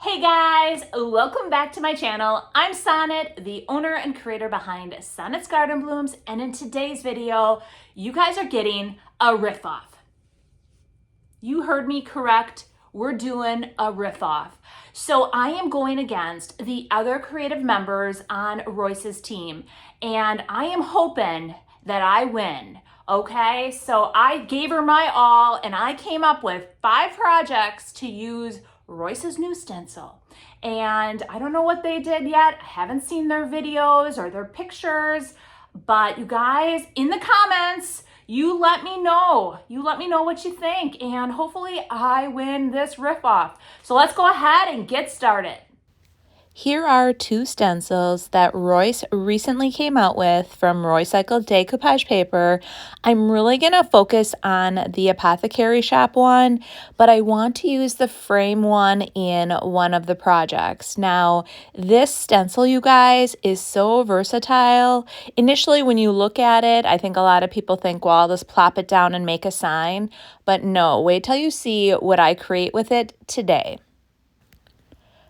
Hey guys, welcome back to my channel. I'm Sonnet, the owner and creator behind Sonnet's Garden Blooms, and in today's video, you guys are getting a riff-off. You heard me correct. We're doing a riff-off. So I am going against the other creative members on Royce's team, and I am hoping that I win. Okay, so I gave her my all, and I came up with 5 projects to use Royce's new stencil. And I don't know what they did yet. I haven't seen their videos or their pictures, but you guys, in the comments, you let me know. You let me know what you think, and hopefully I win this riff-off. So let's go ahead and get started. Here are 2 stencils that Royce recently came out with from Roycycled Decoupage Paper. I'm really going to focus on the Apothecary Shop one, but I want to use the frame one in one of the projects. Now, this stencil, you guys, is so versatile. Initially, when you look at it, I think a lot of people think, well, I'll just plop it down and make a sign. But no, wait till you see what I create with it today.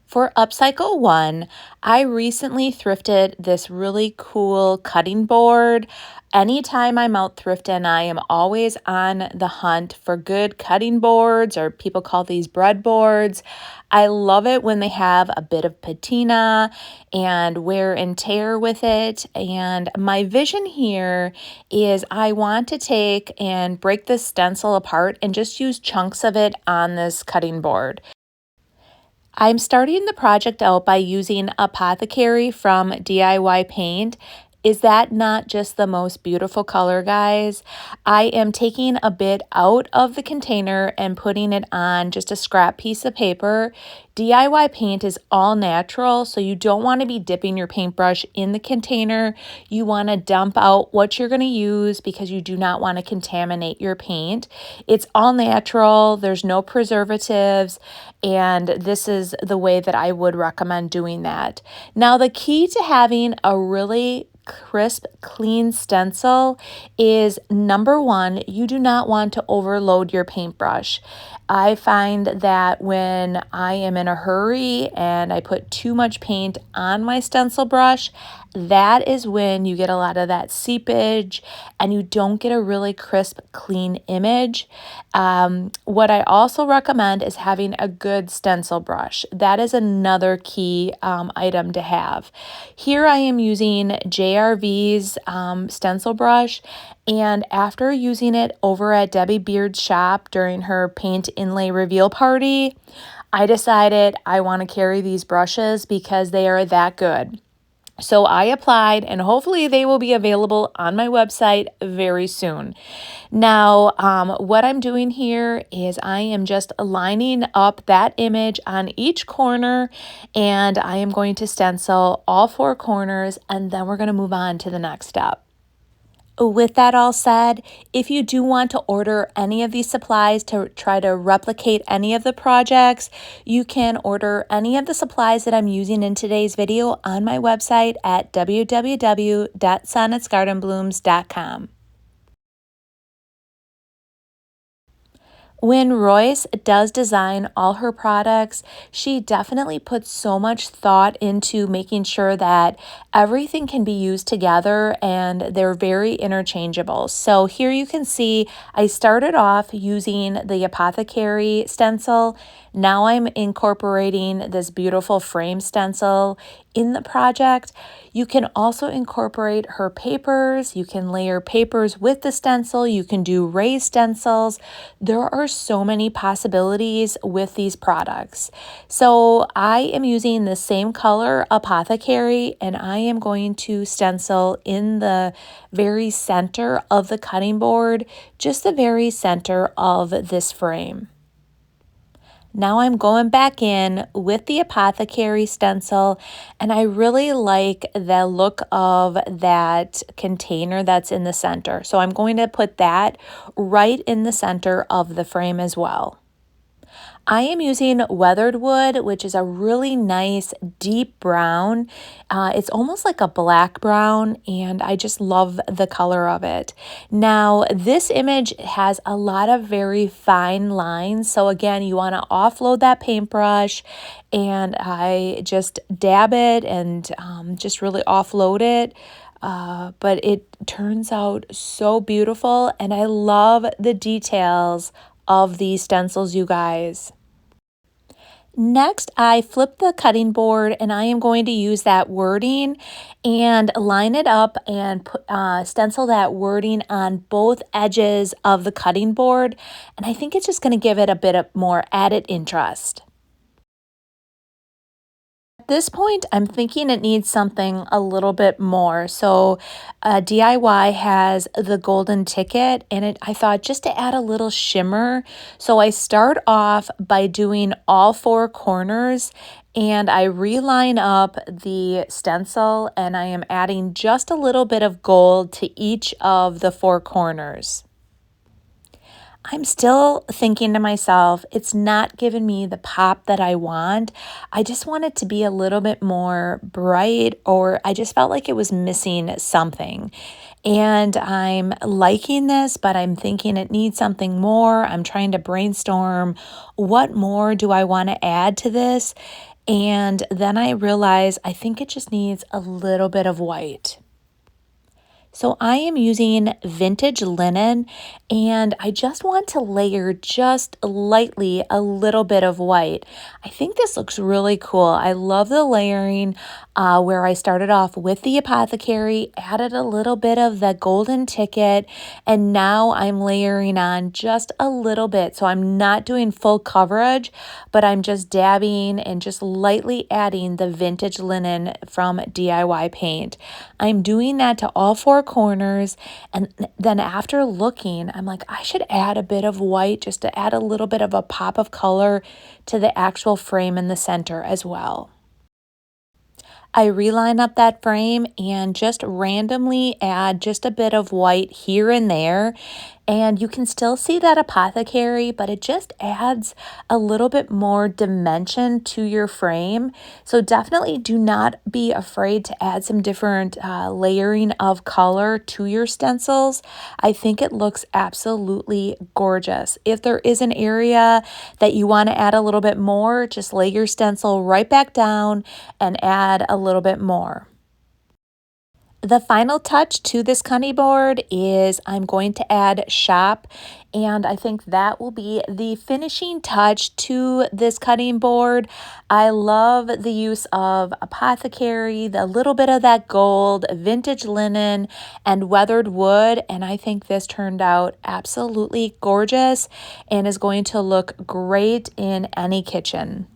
For Upcycle 1, I recently thrifted this really cool cutting board. Anytime I'm out thrifting, I am always on the hunt for good cutting boards, or people call these breadboards. I love it when they have a bit of patina and wear and tear with it. And my vision here is I want to take and break this stencil apart and just use chunks of it on this cutting board. I'm starting the project out by using Apothecary from DIY Paint. Is that not just the most beautiful color, guys? I am taking a bit out of the container and putting it on just a scrap piece of paper. DIY paint is all natural, so you don't want to be dipping your paintbrush in the container. You want to dump out what you're going to use because you do not want to contaminate your paint. It's all natural, there's no preservatives, and this is the way that I would recommend doing that. Now, the key to having a really crisp, clean stencil is, number one, you do not want to overload your paintbrush. I find that when I am in a hurry and I put too much paint on my stencil brush, that is when you get a lot of that seepage and you don't get a really crisp, clean image. What I also recommend is having a good stencil brush. That is another key item to have. Here I am using JRV's stencil brush, and after using it over at Debbie Beard's shop during her paint inlay reveal party, I decided I want to carry these brushes because they are that good. So I applied, and hopefully they will be available on my website very soon. Now, what I'm doing here is I am just lining up that image on each corner, and I am going to stencil all 4 corners, and then we're going to move on to the next step. With that all said, if you do want to order any of these supplies to try to replicate any of the projects, you can order any of the supplies that I'm using in today's video on my website at www.sonnetsgardenblooms.com. When Royce does design all her products, she definitely puts so much thought into making sure that everything can be used together and they're very interchangeable. So here you can see I started off using the Apothecary stencil. Now I'm incorporating this beautiful frame stencil in the project. You can also incorporate her papers. You can layer papers with the stencil. You can do raised stencils. There are so many possibilities with these products. So I am using the same color Apothecary, and I am going to stencil in the very center of the cutting board, just the very center of this frame. Now I'm going back in with the Apothecary stencil, and I really like the look of that container that's in the center. So I'm going to put that right in the center of the frame as well. I am using weathered wood, which is a really nice deep brown. It's almost like a black brown, and I just love the color of it. Now, this image has a lot of very fine lines. So again, you want to offload that paintbrush, and I just dab it and just really offload it. But it turns out so beautiful, and I love the details of these stencils, you guys. Next, I flip the cutting board and I am going to use that wording and line it up and stencil that wording on both edges of the cutting board. And I think it's just going to give it a bit of more added interest. At this point, I'm thinking it needs something a little bit more. So DIY has the golden ticket, and I thought just to add a little shimmer. So I start off by doing all four corners, and I reline up the stencil, and I am adding just a little bit of gold to each of the four corners. I'm still thinking to myself, it's not giving me the pop that I want. I just want it to be a little bit more bright, or I just felt like it was missing something. And I'm liking this, but I'm thinking it needs something more. I'm trying to brainstorm what more do I want to add to this? And then I realize I think it just needs a little bit of white. So I am using vintage linen, and I just want to layer just lightly a little bit of white. I think this looks really cool. I love the layering where I started off with the Apothecary, added a little bit of the golden ticket, and now I'm layering on just a little bit. So I'm not doing full coverage, but I'm just dabbing and just lightly adding the vintage linen from DIY Paint. I'm doing that to all four corners, and then after looking, I'm like, I should add a bit of white just to add a little bit of a pop of color to the actual frame in the center as well. I reline up that frame and just randomly add just a bit of white here and there. And you can still see that Apothecary, but it just adds a little bit more dimension to your frame. So definitely do not be afraid to add some different layering of color to your stencils. I think it looks absolutely gorgeous. If there is an area that you want to add a little bit more, just lay your stencil right back down and add a little bit more. The final touch to this cutting board is I'm going to add shop, and I think that will be the finishing touch to this cutting board. I love the use of Apothecary, the little bit of that gold, vintage linen, and weathered wood, and I think this turned out absolutely gorgeous and is going to look great in any kitchen.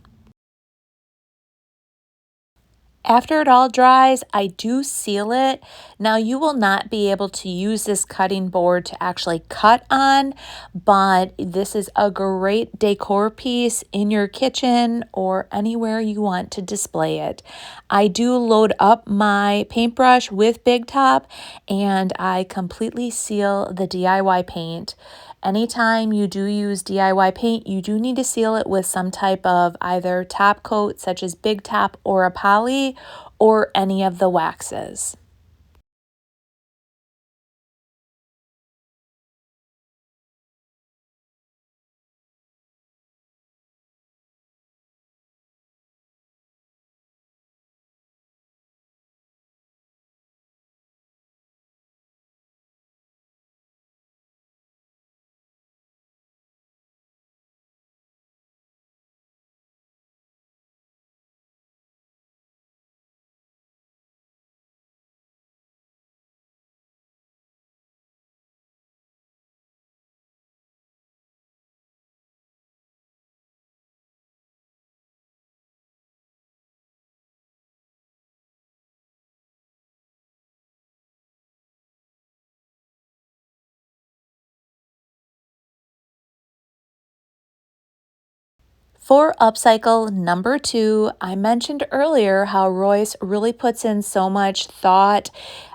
After it all dries, I do seal it. Now, you will not be able to use this cutting board to actually cut on, but this is a great decor piece in your kitchen or anywhere you want to display it. I do load up my paintbrush with Big Top, and I completely seal the DIY paint. Anytime you do use DIY paint, you do need to seal it with some type of either top coat, such as Big Top or a poly, or any of the waxes. For upcycle number 2, I mentioned earlier how Royce really puts in so much thought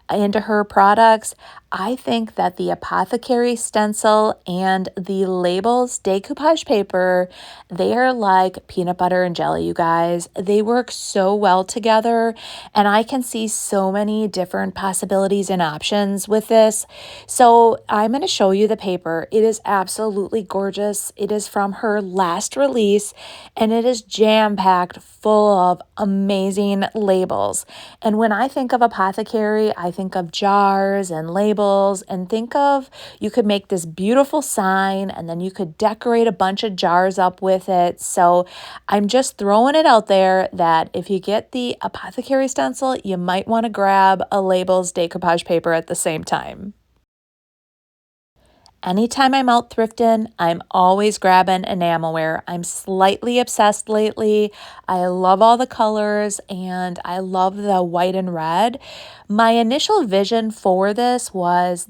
into her products. I think that the Apothecary Stencil and the Labels Decoupage Paper, they are like peanut butter and jelly, you guys. They work so well together, and I can see so many different possibilities and options with this. So I'm going to show you the paper. It is absolutely gorgeous. It is from her last release, and it is jam-packed full of amazing labels. And when I think of Apothecary, I think of jars and labels, and think of you could make this beautiful sign and then you could decorate a bunch of jars up with it. So I'm just throwing it out there that if you get the Apothecary stencil, you might want to grab a labels decoupage paper at the same time. Anytime I'm out thrifting, I'm always grabbing enamelware. I'm slightly obsessed lately. I love all the colors and I love the white and red. My initial vision for this was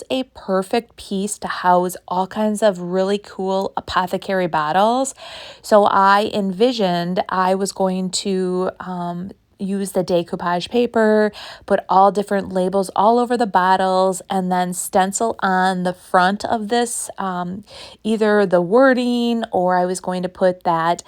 a perfect piece to house all kinds of really cool apothecary bottles. So I envisioned I was going to use the decoupage paper, put all different labels all over the bottles, and then stencil on the front of this either the wording, or I was going to put that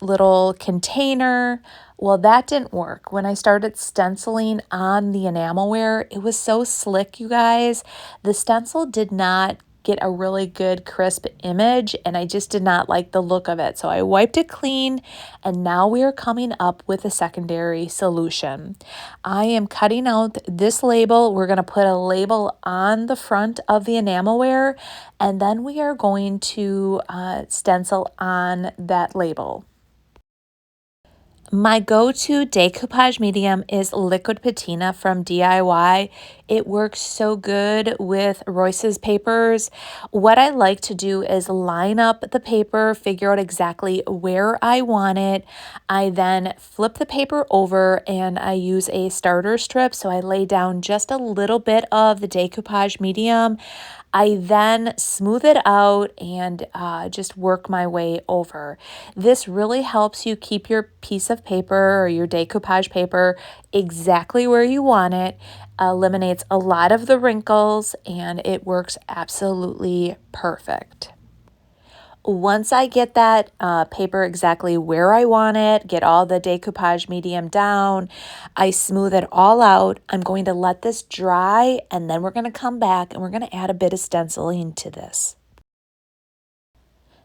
little container. Well, that didn't work. When I started stenciling on the enamelware, it was so slick, you guys. The stencil did not get a really good crisp image, and I just did not like the look of it. So I wiped it clean, and now we are coming up with a secondary solution. I am cutting out this label. We're going to put a label on the front of the enamelware, and then we are going to stencil on that label. My go-to decoupage medium is liquid patina from DIY. It works so good with Royce's papers. What I like to do is line up the paper, figure out exactly where I want it. I then flip the paper over and I use a starter strip. So I lay down just a little bit of the decoupage medium. I then smooth it out and just work my way over. This really helps you keep your piece of paper or your decoupage paper exactly where you want it, eliminates a lot of the wrinkles, and it works absolutely perfect. Once I get that paper exactly where I want it, get all the decoupage medium down, I smooth it all out. I'm going to let this dry, and then we're going to come back and we're going to add a bit of stenciling to this.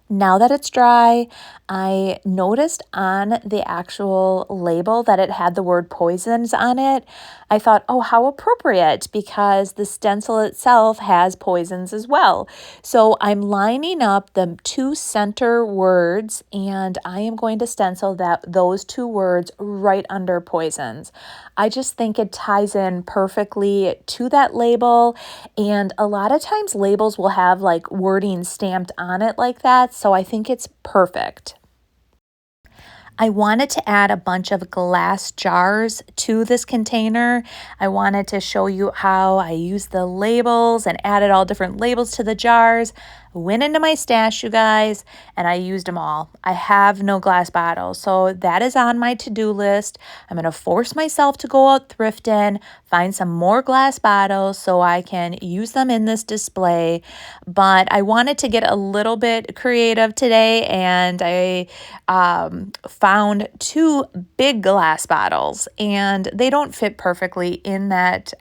Now that it's dry, I noticed on the actual label that it had the word poisons on it. I thought, oh, how appropriate, because the stencil itself has poisons as well. So I'm lining up the two center words, and I am going to stencil those two words right under poisons. I just think it ties in perfectly to that label, and a lot of times labels will have like wording stamped on it like that, so I think it's perfect. I wanted to add a bunch of glass jars to this container. I wanted to show you how I used the labels and added all different labels to the jars. Went into my stash, you guys, and I used them all. I have no glass bottles, so that is on my to-do list. I'm going to force myself to go out thrifting, find some more glass bottles so I can use them in this display. But I wanted to get a little bit creative today, and I found two big glass bottles, and they don't fit perfectly in that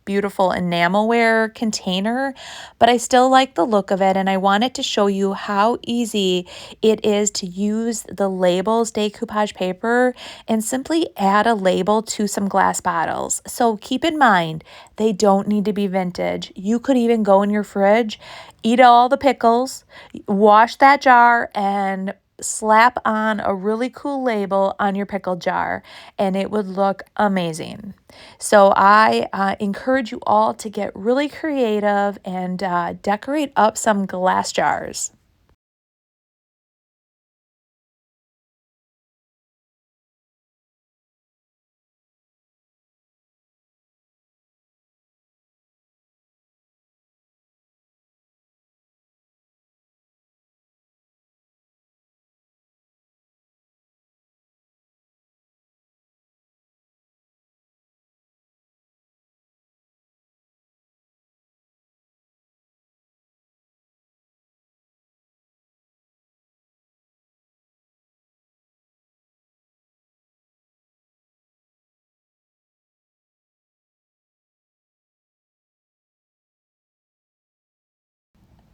beautiful enamelware container, but I still like the look of it, and I wanted to show you how easy it is to use the labels decoupage paper and simply add a label to some glass bottles. So keep in mind, they don't need to be vintage. You could even go in your fridge, eat all the pickles, wash that jar, and slap on a really cool label on your pickle jar, and it would look amazing. So I encourage you all to get really creative and decorate up some glass jars.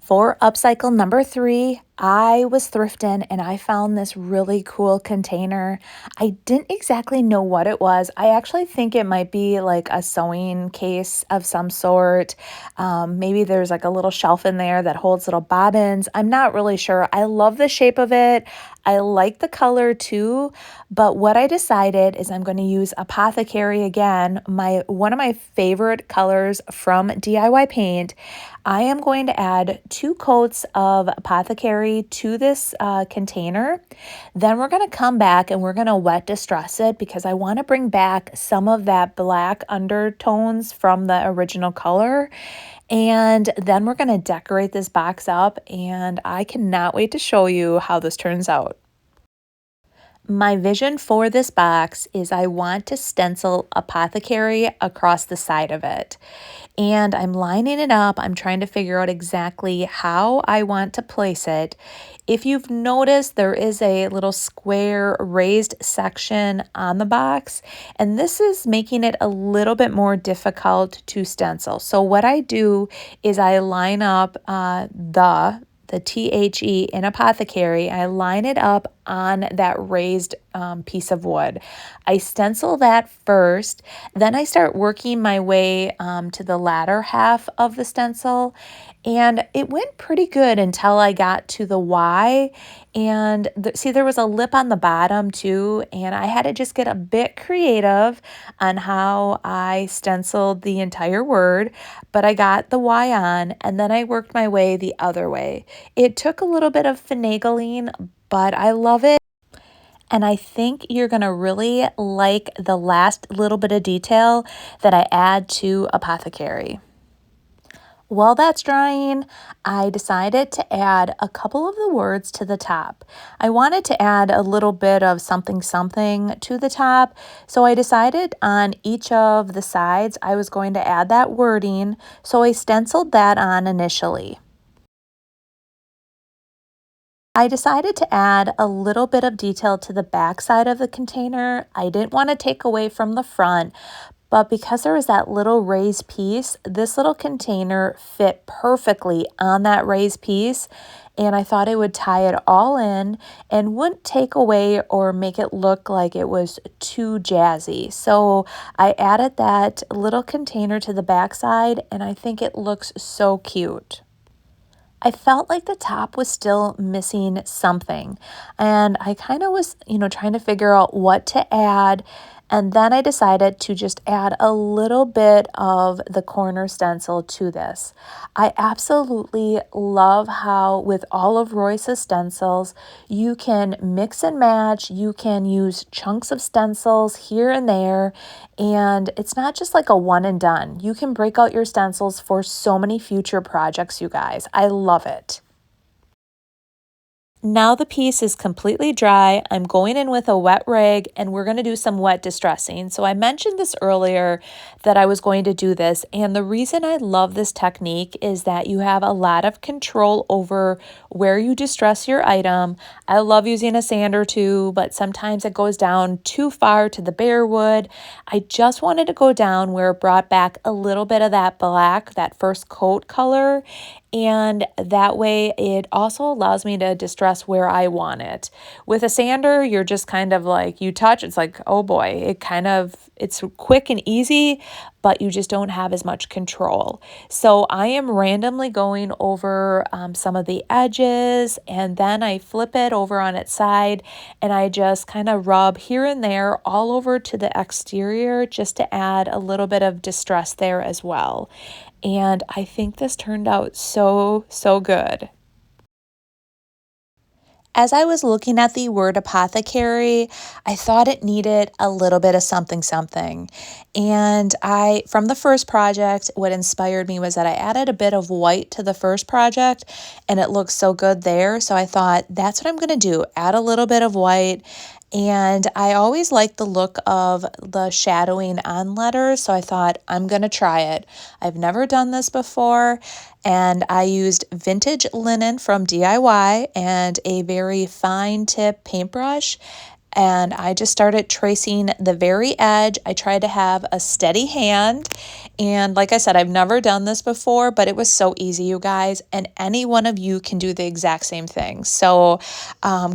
For upcycle number 3, I was thrifting and I found this really cool container. I didn't exactly know what it was. I actually think it might be like a sewing case of some sort. Maybe there's like a little shelf in there that holds little bobbins. I'm not really sure. I love the shape of it. I like the color too, but what I decided is I'm going to use Apothecary again, one of my favorite colors from DIY paint. I am going to add 2 coats of Apothecary to this container. Then we're going to come back and we're going to wet distress it because I want to bring back some of that black undertones from the original color. And then we're going to decorate this box up, and I cannot wait to show you how this turns out. My vision for this box is I want to stencil Apothecary across the side of it. And I'm lining it up. I'm trying to figure out exactly how I want to place it. If you've noticed, there is a little square raised section on the box, and this is making it a little bit more difficult to stencil. So what I do is I line up the THE in Apothecary. I line it up on that raised piece of wood. I stencil that first, then I start working my way to the latter half of the stencil, and it went pretty good until I got to the Y. And see, there was a lip on the bottom too, and I had to just get a bit creative on how I stenciled the entire word, but I got the Y on, and then I worked my way the other way. It took a little bit of finagling, but I love it. And I think you're going to really like the last little bit of detail that I add to Apothecary. While that's drying, I decided to add a couple of the words to the top. I wanted to add a little bit of something something to the top, so I decided on each of the sides I was going to add that wording, so I stenciled that on initially. I decided to add a little bit of detail to the back side of the container. I didn't want to take away from the front, but because there was that little raised piece, this little container fit perfectly on that raised piece, and I thought it would tie it all in and wouldn't take away or make it look like it was too jazzy. So I added that little container to the back side, and I think it looks so cute. I felt like the top was still missing something, and I kind of was, trying to figure out what to add. And then I decided to just add a little bit of the corner stencil to this. I absolutely love how with all of Royce's stencils, you can mix and match. You can use chunks of stencils here and there, and it's not just like a one and done. You can break out your stencils for so many future projects, you guys. I love it. Now the piece is completely dry. I'm going in with a wet rag and we're going to do some wet distressing. So I mentioned this earlier that I was going to do this, and the reason I love this technique is that you have a lot of control over where you distress your item. I love using a sander too, but sometimes it goes down too far to the bare wood. I just wanted to go down where it brought back a little bit of that black, that first coat color, and that way it also allows me to distress where I want it. With a sander, you're just kind of like, you touch, it's like, oh boy, it's quick and easy, but you just don't have as much control. So I am randomly going over some of the edges, and then I flip it over on its side, and I just kind of rub here and there all over to the exterior just to add a little bit of distress there as well. And I think this turned out so good. As I was looking at the word apothecary, I thought it needed a little bit of something something. And from the first project, what inspired me was that I added a bit of white to the first project and it looked so good there. So I thought that's what I'm going to do, add a little bit of white. And I always like the look of the shadowing on letters, so I thought I'm going to try it. I've never done this before, and I used vintage linen from DIY and a very fine tip paintbrush. and I just started tracing the very edge. I tried to have a steady hand, and like I said, I've never done this before, but it was so easy, you guys, and any one of you can do the exact same thing. So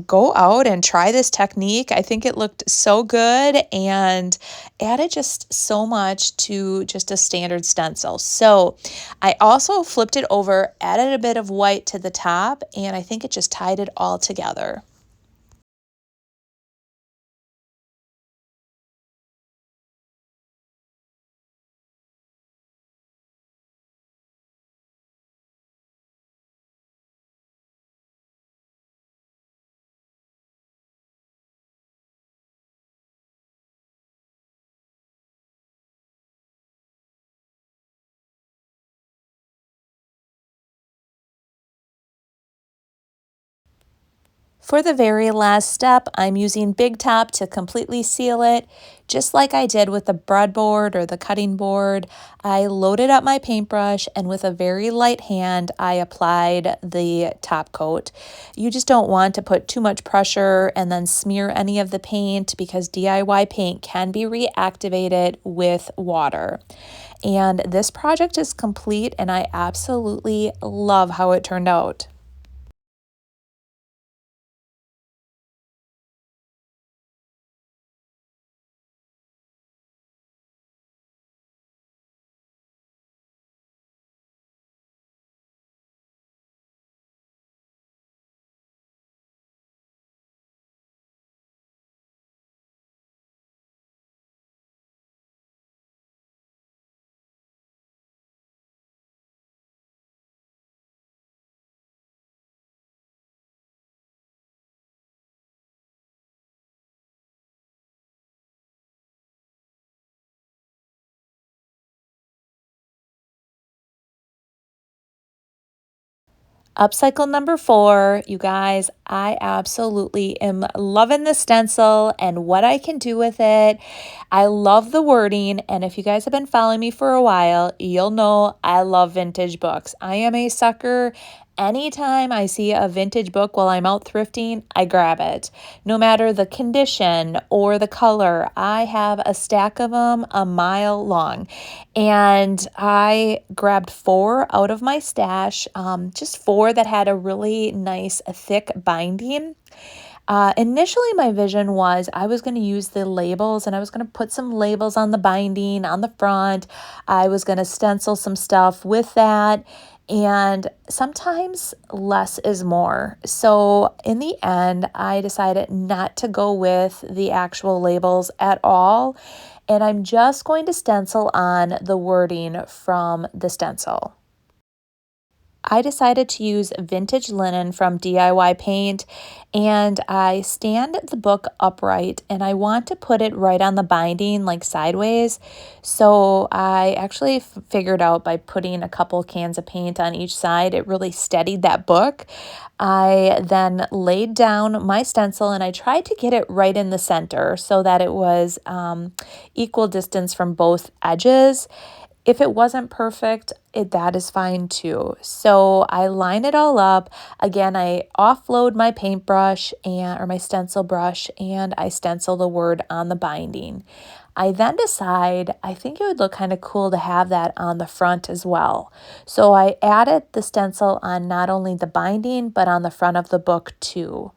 go out and try this technique. I think it looked so good and added just so much to just a standard stencil. So I also flipped it over, added a bit of white to the top, and I think it just tied it all together. For the very last step, I'm using Big Top to completely seal it. Just like I did with the breadboard or the cutting board, I loaded up my paintbrush and with a very light hand, I applied the top coat. You just don't want to put too much pressure and then smear any of the paint because DIY paint can be reactivated with water. And this project is complete and I absolutely love how it turned out. Upcycle number 4, you guys, I absolutely am loving the stencil and what I can do with it. I love the wording, and if you guys have been following me for a while, you'll know I love vintage books. I am a sucker. Anytime I see a vintage book while I'm out thrifting, I grab it. No matter the condition or the color, I have a stack of them a mile long. And I grabbed 4 out of my stash, just 4 that had a really nice thick binding. Initially, my vision was I was going to use the labels and I was going to put some labels on the binding on the front. I was going to stencil some stuff with that. And sometimes less is more. So in the end, I decided not to go with the actual labels at all. And I'm just going to stencil on the wording from the stencil. I decided to use vintage linen from DIY Paint, and I stand the book upright and I want to put it right on the binding, like sideways. So I actually figured out by putting a couple cans of paint on each side, it really steadied that book. I then laid down my stencil and I tried to get it right in the center so that it was equal distance from both edges. If it wasn't perfect, that is fine too. So I line it all up. Again, I offload my paintbrush or my stencil brush and I stencil the word on the binding. I then decide I think it would look kind of cool to have that on the front as well. So I added the stencil on not only the binding, but on the front of the book too.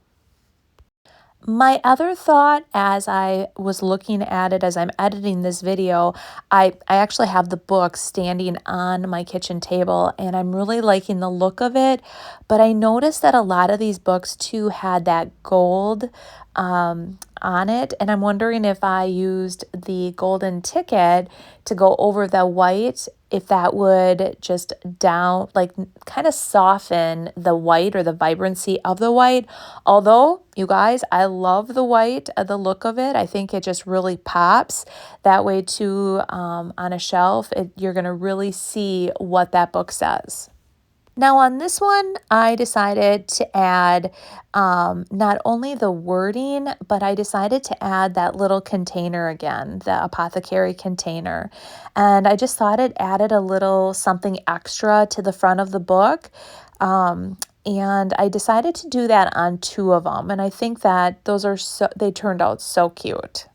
My other thought as I was looking at it as I'm editing this video, I actually have the book standing on my kitchen table and I'm really liking the look of it, but I noticed that a lot of these books too had that gold on it, and I'm wondering if I used the golden ticket to go over the white, if that would just down, like kind of soften the white or the vibrancy of the white. Although, you guys, I love the white, the look of it. I think it just really pops that way too on a shelf. You're going to really see what that book says. Now on this one, I decided to add not only the wording, but I decided to add that little container again, the apothecary container. And I just thought it added a little something extra to the front of the book. And I decided to do that on 2 of them, and I think that they turned out so cute.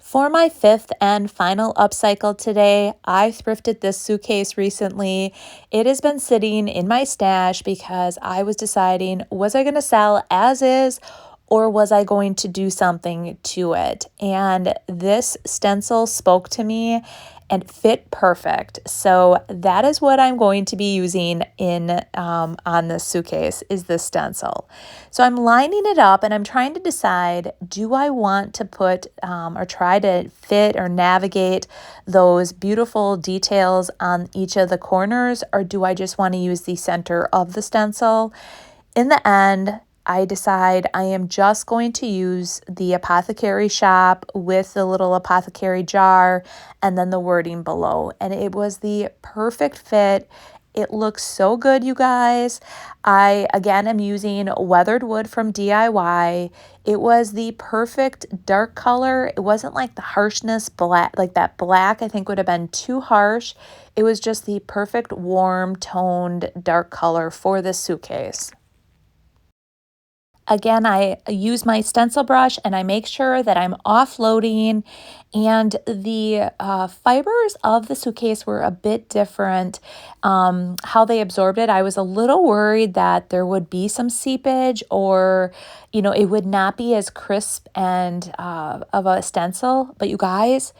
For my 5th and final upcycle today, I thrifted this suitcase recently. It has been sitting in my stash because I was deciding, was I going to sell as is or was I going to do something to it? And this stencil spoke to me and fit perfect. So that is what I'm going to be using in on this suitcase, is this stencil. So I'm lining it up and I'm trying to decide, do I want to put or try to fit or navigate those beautiful details on each of the corners, or do I just want to use the center of the stencil? In the end, I decide I am just going to use the apothecary shop with the little apothecary jar and then the wording below. And it was the perfect fit. It looks so good, you guys. I, again, am using weathered wood from DIY. It was the perfect dark color. It wasn't like the harshness black, like that black I think would have been too harsh. It was just the perfect warm toned dark color for this suitcase. Again, I use my stencil brush and I make sure that I'm offloading, and the fibers of the suitcase were a bit different. How they absorbed it, I was a little worried that there would be some seepage, or, it would not be as crisp and of a stencil. But you guys,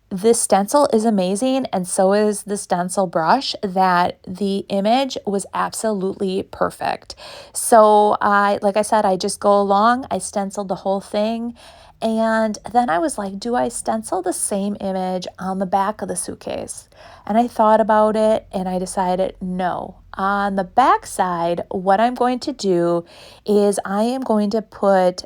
this stencil is amazing, and so is the stencil brush, that the image was absolutely perfect. So like I said, I just go along, I stenciled the whole thing, and then I was like, do I stencil the same image on the back of the suitcase? And I thought about it and I decided no. On the back side, what I'm going to do is I am going to put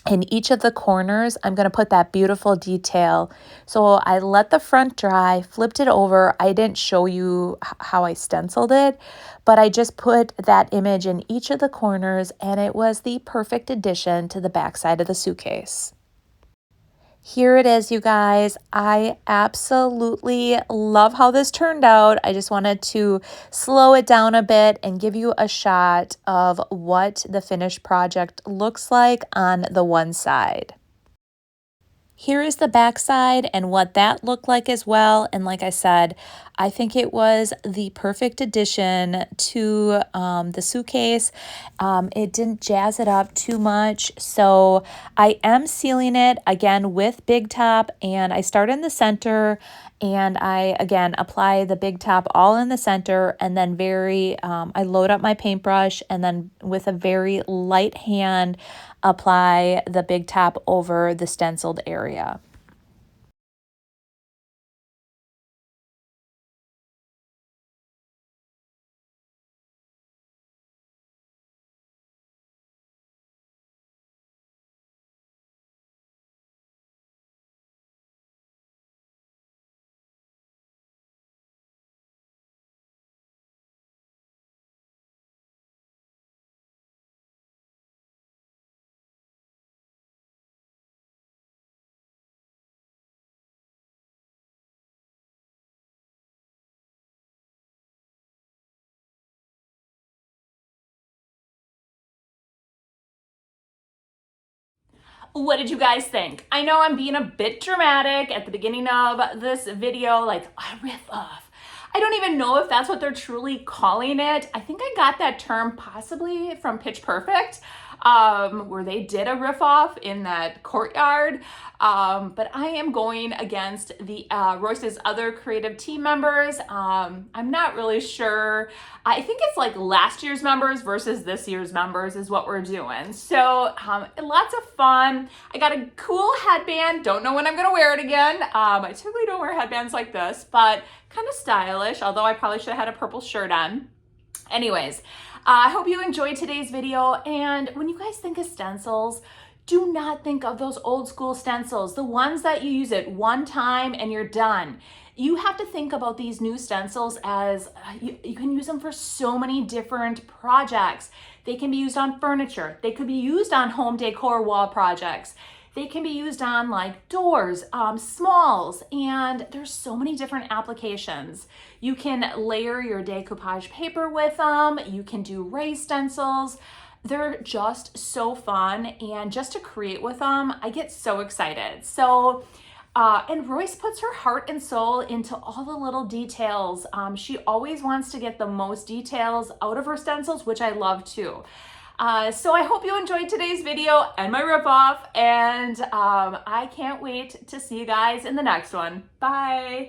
in each of the corners, I'm going to put that beautiful detail. So I let the front dry, flipped it over. I didn't show you how I stenciled it, but I just put that image in each of the corners, and it was the perfect addition to the back side of the suitcase. Here it is, you guys. I absolutely love how this turned out. I just wanted to slow it down a bit and give you a shot of what the finished project looks like on the one side. Here is the back side and what that looked like as well. And like I said, I think it was the perfect addition to the suitcase. It didn't jazz it up too much. So I am sealing it again with Big Top, and I start in the center and I again apply the Big Top all in the center, and then I load up my paintbrush and then with a very light hand apply the Big Top over the stenciled area. What did you guys think? I know I'm being a bit dramatic at the beginning of this video, like a riff off. I don't even know if that's what they're truly calling it. I think I got that term possibly from Pitch Perfect. where they did a riff-off in that courtyard. But I am going against the Royce's other creative team members. I'm not really sure. I think it's like last year's members versus this year's members is what we're doing. So lots of fun. I got a cool headband. Don't know when I'm gonna wear it again. I typically don't wear headbands like this, but kind of stylish, although I probably should have had a purple shirt on. Anyways, I hope you enjoyed today's video. And when you guys think of stencils, do not think of those old school stencils, the ones that you use it one time and you're done. You have to think about these new stencils as you can use them for so many different projects. They can be used on furniture. They could be used on home decor wall projects. They can be used on like doors, smalls, and there's so many different applications. You can layer your decoupage paper with them. You can do raised stencils. They're just so fun, and just to create with them, I get so excited. So, and Royce puts her heart and soul into all the little details. She always wants to get the most details out of her stencils, which I love too. So I hope you enjoyed today's video and my rip-off, and I can't wait to see you guys in the next one. Bye!